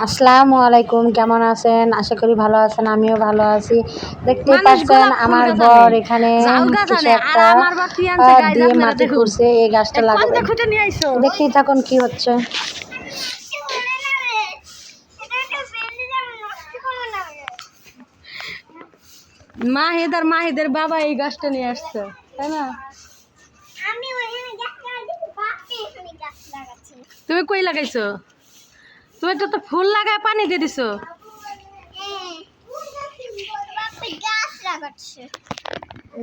আসসালামু আলাইকুম, কেমন আছেন? আশা করি ভালো আছেন, আমিও ভালো আছি। দেখতেই পাচ্ছেন আমার বর এখানে কিছু একটা দিয়ে মাটি খুঁড়ছে, এই গাছটা লাগাবে। দেখতেই থাকুন কি হচ্ছে। মাহিদের বাবা এই গাছটা নিয়ে আসছে, তাই না? তুমি কই লাগাইছো? তুমি তো ফুল লাগায় পানি দিয়ে দিছো।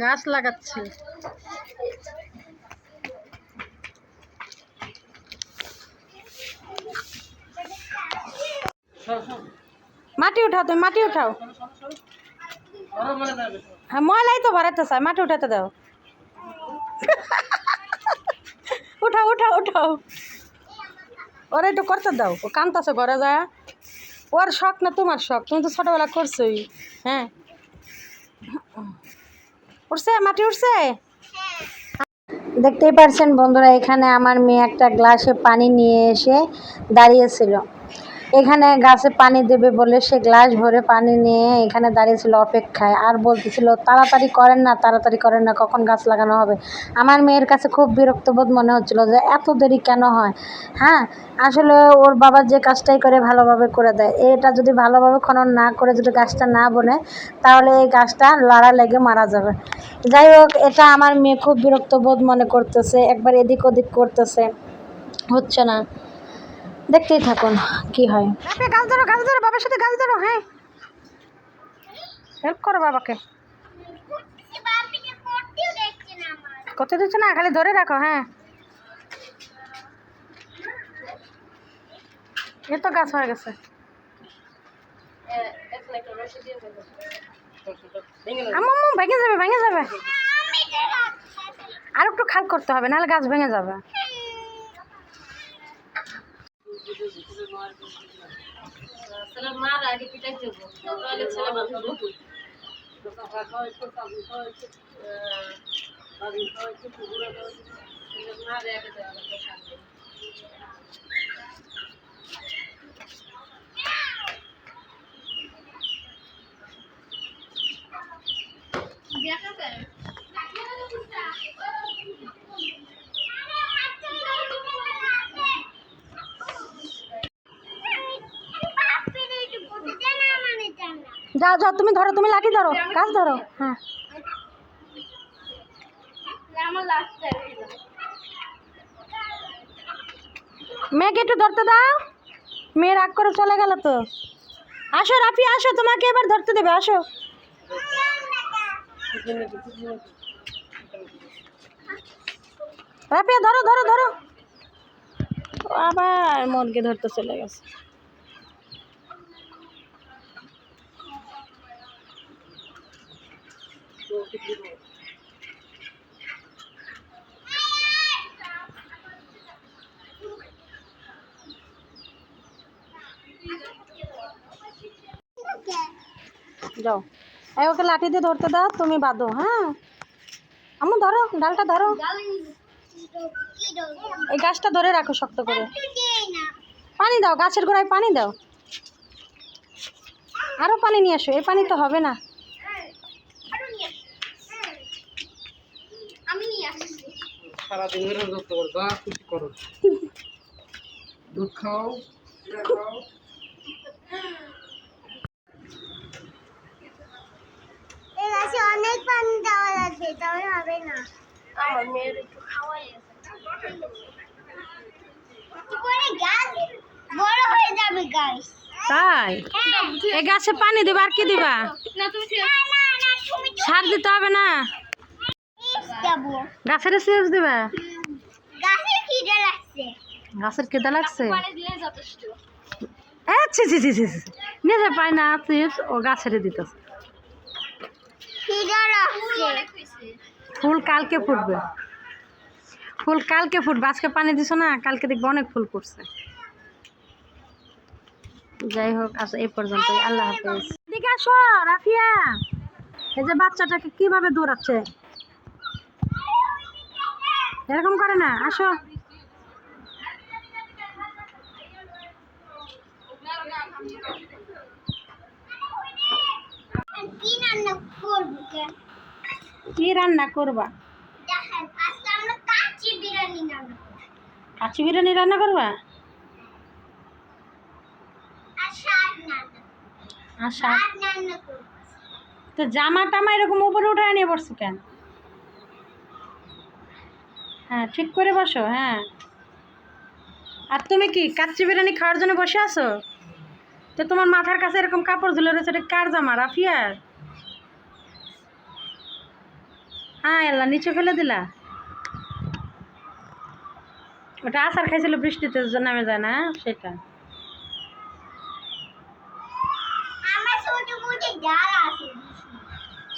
গাছ লাগাচ্ছে। মাটি উঠাও, তুমি মাটি উঠাও। হ্যাঁ, ময়লাই তো ভরাতে চাই, মাটি উঠাতে দাও। উঠাও উঠাও উঠাও, ওরা একটু করতে দাও, ও কান্তাছে ঘরে যায়। ওর শখ না তোমার শখ? তুমি তো ছোটবেলা করছোই। হ্যাঁ, উঠছে, মাটি উঠছে। দেখতেই পাচ্ছেন বন্ধুরা, এখানে আমার মেয়ে একটা গ্লাসে পানি নিয়ে এসে দাঁড়িয়েছিল। এখানে গাছে পানি দেবে বলে সে গ্লাস ভরে পানি নিয়ে এখানে দাঁড়িয়েছিল অপেক্ষায়, আর বলতেছিল তাড়াতাড়ি করেন না, কখন গাছ লাগানো হবে। আমার মেয়ের কাছে খুব বিরক্তবোধ মনে হচ্ছিল যে এত দেরি কেন হয়। হ্যাঁ, আসলে ওর বাবা যে কাজটাই করে ভালোভাবে করে দেয়। এটা যদি ভালোভাবে খনন না করে যদি গাছটা না বনে, তাহলে এই গাছটা লড়া লেগে মারা যাবে। যাই হোক, এটা আমার মেয়ে খুব বিরক্তবোধ মনে করতেছে, একবার এদিক ওদিক করতেছে, হচ্ছে না। দেখতেই থাকুন কি হয়। গাছ ধরো, গাছ ধরো, বাবার সাথে গাছ ধরো। হ্যাঁ, হেল্প করো বাবাকে। করতে দিচ্ছে না, খালি ধরে রাখো। হ্যাঁ, এ তো গাছ হয়ে গেছে। ভেঙে যাবে, ভেঙে যাবে। আর একটু খাল করতে হবে, নাহলে গাছ ভেঙে যাবে। যাও যাও, তুমি ধরো, তুমি লাঠি ধরো, গাছ ধরো। হ্যাঁ, মেয়েকে একটু ধরতে দাও, মেয়ে রাগ করে চলে গেল তো। আসো রাফি, আসো, তোমাকে এবার ধরতে দেবে, আসো। রাফিয়া ধরো ধরো ধরো, আবার মনকে ধরতে চলে গেছে। যাও, এই ওকে লাঠি দিয়ে ধরতে দাও, তুমি বাঁধো। হ্যাঁ, আম্মু ধরো, ডালটা ধরো, এই গাছটা ধরে রাখো শক্ত করে। পানি দাও, গাছের গোড়ায় পানি দাও, আরো পানি নিয়ে আসো। এই পানি তো হবে না। সারাদিন ধরে যত্ন করো, যা খুশি করো, দুধ খাও। অনেক পানি দেওয়া লাগবে, তাহলে হবে না। আমার মেয়ের একটু খাওয়াই গাছ বড় হয়ে যাবে গাছ। তাই এই গাছে পানি দিবা, আর কি দিবা? সার দিতে হবে না, গাছের সিজ দিবা। গাছের খিদে লাগছে, গাছের কেদা লাগছে। নিজে পায় না, চিপস ও গাছের দিতেছে। ফুল কালকে ফুটবে, ফুল কালকে ফুটবে, আজকে পানি দিছো না, কালকে দেখবে অনেক ফুল ফুটছে। যাই হোক, আচ্ছা এই পর্যন্তই, আল্লাহ হাফেজ। এদিকে আসো রাফিয়া, এই যে বাচ্চাটাকে কিভাবে দৌড়াচ্ছে, এরকম করে না, আসো। কি রান্না করবো কে? কি রান্না করবা? দেখেন আজকে আমরা কাচ্চি বিরিয়ানি রান্না করবো। কাচ্চি বিরিয়ানি রান্না করবা? আর শাক রান্না আর শাক? শাক রান্না করবো। তো জামা টামা এরকম উপরে উঠায় নিয়ে বসছো কেন? হ্যাঁ ঠিক করে বসো। হ্যাঁ, আর তুমি কি কাচ্চি বিরিয়ানি খাওয়ার জন্য বসে আছো? তো তোমার মাথার কাছে এরকম কাপড় ঝুলে রয়েছে, এটা কার জামা? রাফিয়ার? হ্যাঁ এল্লা নিচে ফেলে দিলা। ওটা আচার খাইছিল বৃষ্টিতে নামে যায় না সেটা। আমার ছোট বুটি ডাল আছে।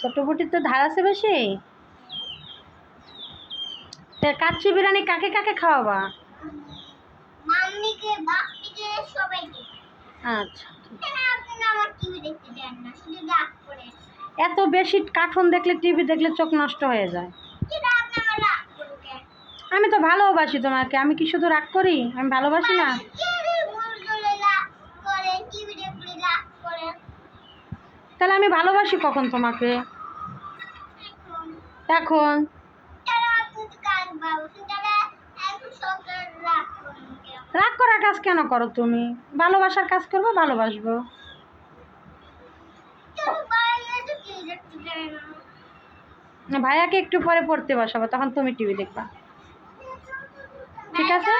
ছোট বুটির তো ধার আছে বেশি। তা কাচ্চি বিরিয়ানি কাকে কাকে খাওয়াবা? মাম্মিকে, বাপ্পিকে, সবাইকে। আচ্ছা, কেন আপনি আমার টিভি দেখতে দেন না? শুধু রাগ করে। এত বেশি কার্টুন দেখলে, টিভি দেখলে চোখ নষ্ট হয়ে যায়। কিন্তু আপনি আমার রাগ করে কেন? আমি তো ভালোবাসি তোমাকে, আমি কি শুধু রাগ করি? আমি ভালোবাসি না? তাহলে আমি ভালোবাসি কখন তোমাকে? এখন রাগ করার কাজ কেন করো তুমি? ভালোবাসার কাজ করবো, ভালোবাসবো। ভাইয়াকে একটু পরে পড়তে বসাবো, তখন তুমি টিভি দেখবা, ঠিক আছে?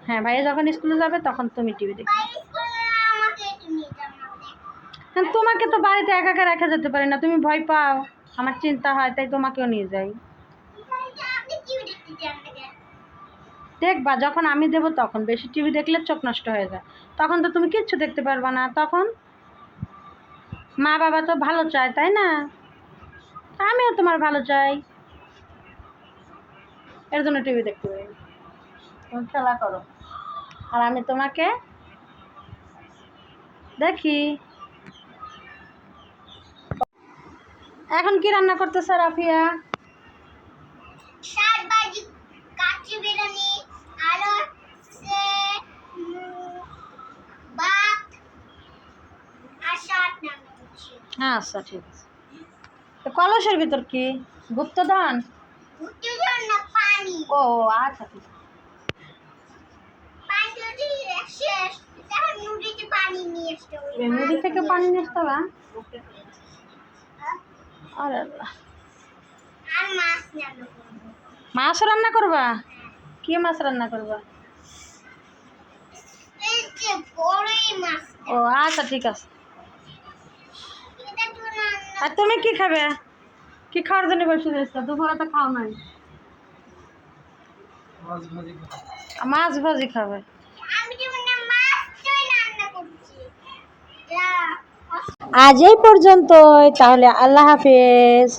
হ্যাঁ, ভাইয়া যখন স্কুলে যাবে তখন তুমি টিভি দেখবে। হ্যাঁ, তোমাকে তো বাড়িতে একা একা রেখে যেতে পারি না, তুমি ভয় পাও, আমার চিন্তা হয়, তাই তোমাকেও নিয়ে যাই। দেখবা যখন আমি দেবো তখন। বেশি টিভি দেখলে চোখ নষ্ট হয়ে যায়, তখন তো তুমি কিচ্ছু দেখতে পারবা না। তখন মা বাবা তো ভালো চায়, তাই না? আমিও তোমার ভালো চাই, এর জন্য টিভি দেখতে পারি। তুমি খেলা করো আর আমি তোমাকে দেখি। এখন কি রান্না করতেছে রাফিয়া? শাক ভাজি, কাচ্চি বিরিয়ানি, আর হচ্ছে ভাত আর শাক রান্না করছি। আচ্ছা ঠিক আছে। তো কলসের ভিতর কি গুপ্তধন? উঠতে যান না পানি। ও আচ্ছা ঠিক আছে। পানি যদি শেষ, তাহলে নদীতে পানি নিয়ে আসতে হবে। এই নদী থেকে পানি নিয়ে আসতে হবে? আরে আল্লাহ। আর মাছ রান্না করবো। মাছ রান্না করবা? কি মাছ রান্না করবা? এই যে বড়ই মাছ। ও আচ্ছা ঠিক আছে। এটা তো রান্না। আর তুমি কি খাবে? কি খাওয়ার জন্য বসে রয়েছো? দুপুরে তো খাও নাই। মাছ ভাজি খাবো। মাছ ভাজি খাবে? আমি যেমন মাছটাই রান্না করছি। আজ এই পর্যন্তই, তাহলে আল্লাহ হাফেজ।